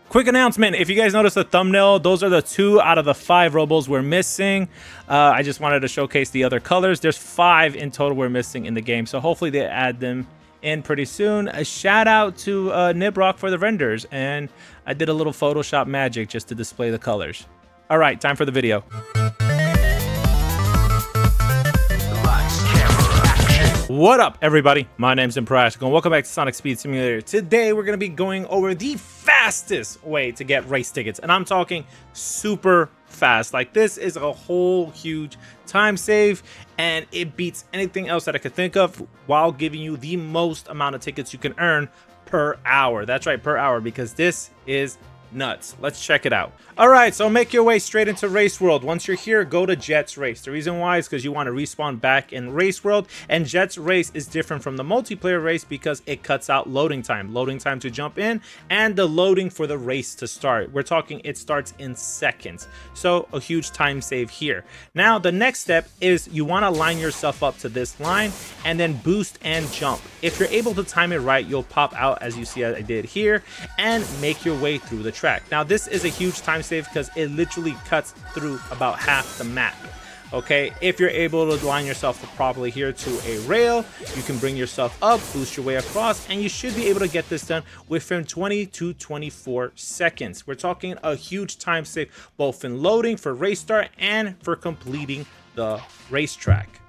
Quick announcement, if you guys notice the thumbnail, those are the 2 out of the 5 robos we're missing. I just wanted to showcase the other colors. There's 5 in total we're missing in the game, so hopefully they add them in pretty soon. A shout out to Nibrock for the renders, and I did a little Photoshop magic just to display the colors. All right, time for the video. What up, everybody? My name's Impractical, and welcome back to Sonic Speed Simulator. Today, we're going to be going over the fastest way to get race tickets, and I'm talking super fast. Like, this is a whole huge time save, and it beats anything else that I could think of while giving you the most amount of tickets you can earn per hour. That's right, per hour, because this is nuts. Let's check it out. All right, so make your way straight into Race World. Once you're here, go to Jets Race. The reason why is because you want to respawn back in Race World, and Jets Race is different from the multiplayer race because it cuts out loading time to jump in, and the loading for the race to start. We're talking it starts in seconds, so a huge time save here. Now the next step is you want to line yourself up to this line and then boost and jump. If you're able to time it right, you'll pop out as you see I did here and make your way through the track. Now this is a huge time save because it literally cuts through about half the map. Okay, if you're able to line yourself up properly here to a rail, you can bring yourself up, boost your way across, and you should be able to get this done within 20 to 24 seconds. We're talking a huge time save both in loading for race start and for completing the racetrack.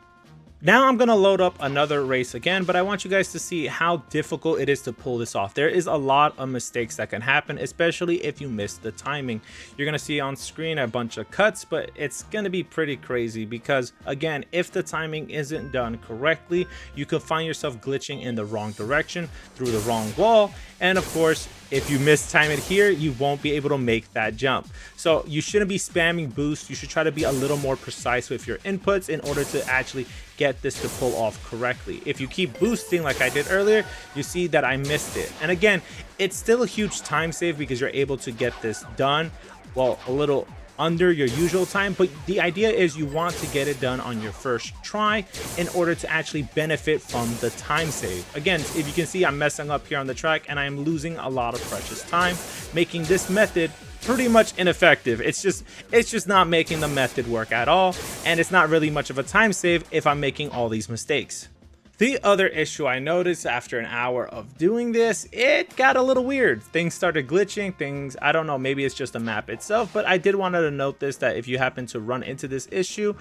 Now I'm going to load up another race again, but I want you guys to see how difficult it is to pull this off. There is a lot of mistakes that can happen, especially if you miss the timing. You're going to see on screen a bunch of cuts, but it's going to be pretty crazy because, again, if the timing isn't done correctly, you could find yourself glitching in the wrong direction through the wrong wall. And of course, if you mistime it here, you won't be able to make that jump. So you shouldn't be spamming boost. You should try to be a little more precise with your inputs in order to actually get this to pull off correctly. If you keep boosting like I did earlier, you see that I missed it. And again, it's still a huge time save because you're able to get this done, well, a little under your usual time, but the idea is you want to get it done on your first try in order to actually benefit from the time save. Again, if you can see, I'm messing up here on the track and I'm losing a lot of precious time, making this method pretty much ineffective. It's just not making the method work at all, and it's not really much of a time save if I'm making all these mistakes. The other issue I noticed after an hour of doing this, it got a little weird. Things started glitching, I don't know, maybe it's just the map itself, but I did want to note this, that if you happen to run into this issue,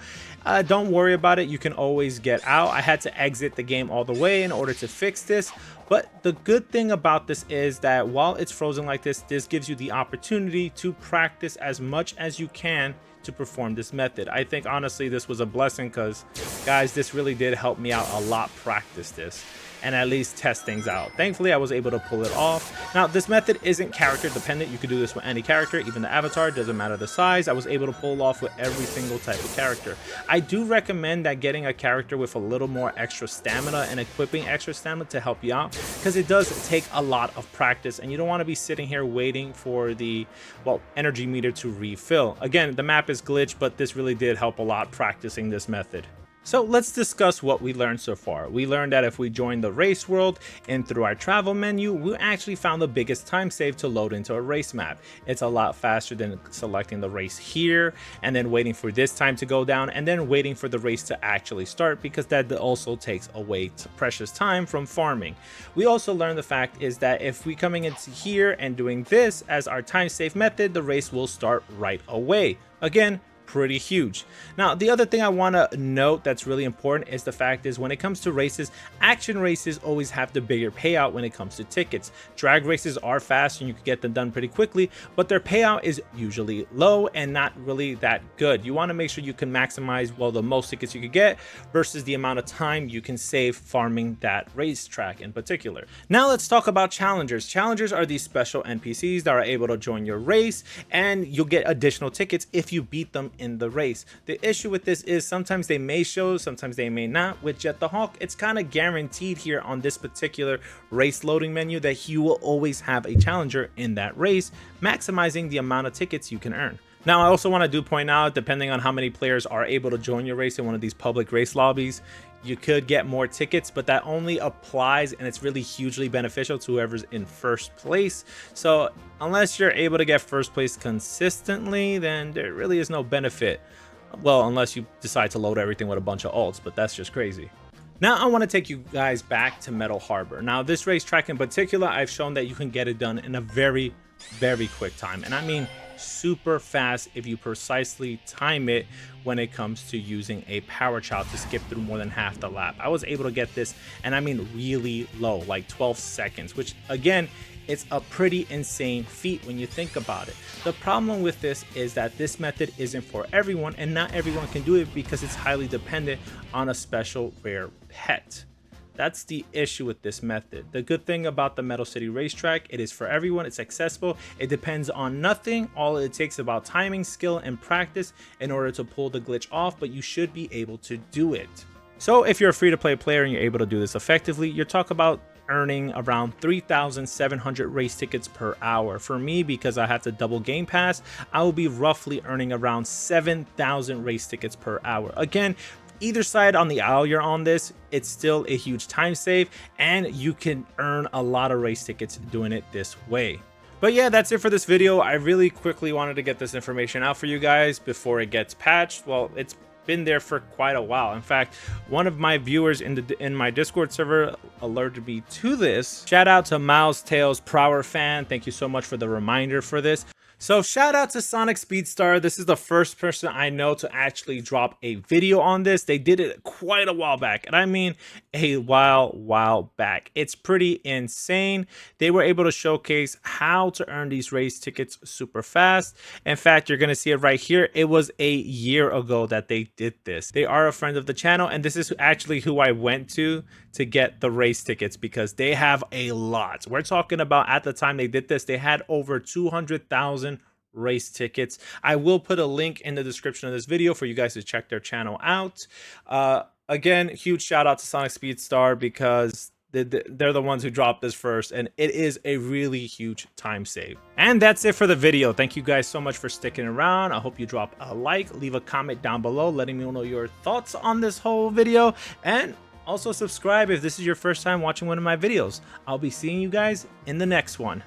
don't worry about it. You can always get out. I had to exit the game all the way in order to fix this. But the good thing about this is that while it's frozen like this gives you the opportunity to practice as much as you can to perform this method. I think honestly this was a blessing because, guys, this really did help me out a lot practice this and at least test things out. Thankfully, I was able to pull it off. Now, this method isn't character dependent. You could do this with any character, even the avatar, doesn't matter the size. I was able to pull off with every single type of character. I do recommend that getting a character with a little more extra stamina and equipping extra stamina to help you out, because it does take a lot of practice and you don't want to be sitting here waiting for the, well, energy meter to refill. Again, the map is glitched, but this really did help a lot practicing this method. So let's discuss what we learned so far. We learned that if we join the race world and through our travel menu, we actually found the biggest time save to load into a race map. It's a lot faster than selecting the race here and then waiting for this time to go down and then waiting for the race to actually start, because that also takes away precious time from farming. We also learned the fact is that if we coming into here and doing this as our time save method, the race will start right away. Again, pretty huge. Now, the other thing I want to note that's really important is the fact is when it comes to races, action races always have the bigger payout when it comes to tickets. Drag races are fast and you can get them done pretty quickly, but their payout is usually low and not really that good. You want to make sure you can maximize, well, the most tickets you could get versus the amount of time you can save farming that racetrack in particular. Now let's talk about challengers. Challengers are these special NPCs that are able to join your race and you'll get additional tickets if you beat them in the race. The issue with this is sometimes they may show, sometimes they may not. With Jet the Hawk, it's kind of guaranteed here on this particular race loading menu that you will always have a challenger in that race, maximizing the amount of tickets you can earn. Now, I also want to point out, depending on how many players are able to join your race in one of these public race lobbies, you could get more tickets, but that only applies and it's really hugely beneficial to whoever's in first place. So unless you're able to get first place consistently, then there really is no benefit. Well, unless you decide to load everything with a bunch of alts, but that's just crazy. Now I want to take you guys back to Metal Harbor. Now this racetrack in particular, I've shown that you can get it done in a very quick time, and I mean super fast if you precisely time it when it comes to using a power child to skip through more than half the lap. I was able to get this, and I mean really low, like 12 seconds, which again, it's a pretty insane feat when you think about it. The problem with this is that this method isn't for everyone, and not everyone can do it because it's highly dependent on a special rare pet. That's the issue with this method. The good thing about the Metal City Racetrack, it is for everyone, it's accessible, it depends on nothing. All it takes is about timing, skill, and practice in order to pull the glitch off, but you should be able to do it. So if you're a free-to-play player and you're able to do this effectively, you're talking about earning around 3,700 race tickets per hour. For me, because I have to double Game Pass, I will be roughly earning around 7,000 race tickets per hour. Again, either side on the aisle you're on this, it's still a huge time save, and you can earn a lot of race tickets doing it this way. But yeah, that's it for this video. I really quickly wanted to get this information out for you guys before it gets patched. Well, it's been there for quite a while. In fact, one of my viewers in my Discord server alerted me to this. Shout out to Miles Tails Prower fan. Thank you so much for the reminder for this. So shout out to Sonic Speedstar. This is the first person I know to actually drop a video on this. They did it quite a while back, and I mean a while back. It's pretty insane. They were able to showcase how to earn these race tickets super fast. In fact, you're going to see it right here. It was a year ago that they did this. They are a friend of the channel, and this is actually who I went to get the race tickets because they have a lot. We're talking about, at the time they did this, they had over 200,000 race tickets. I will put a link in the description of this video for you guys to check their channel out. Again, huge shout out to Sonic Speedstar because they're the ones who dropped this first, and it is a really huge time save. And that's it for the video. Thank you guys so much for sticking around. I hope you drop a like, leave a comment down below letting me know your thoughts on this whole video, and also subscribe if this is your first time watching one of my videos. I'll be seeing you guys in the next one.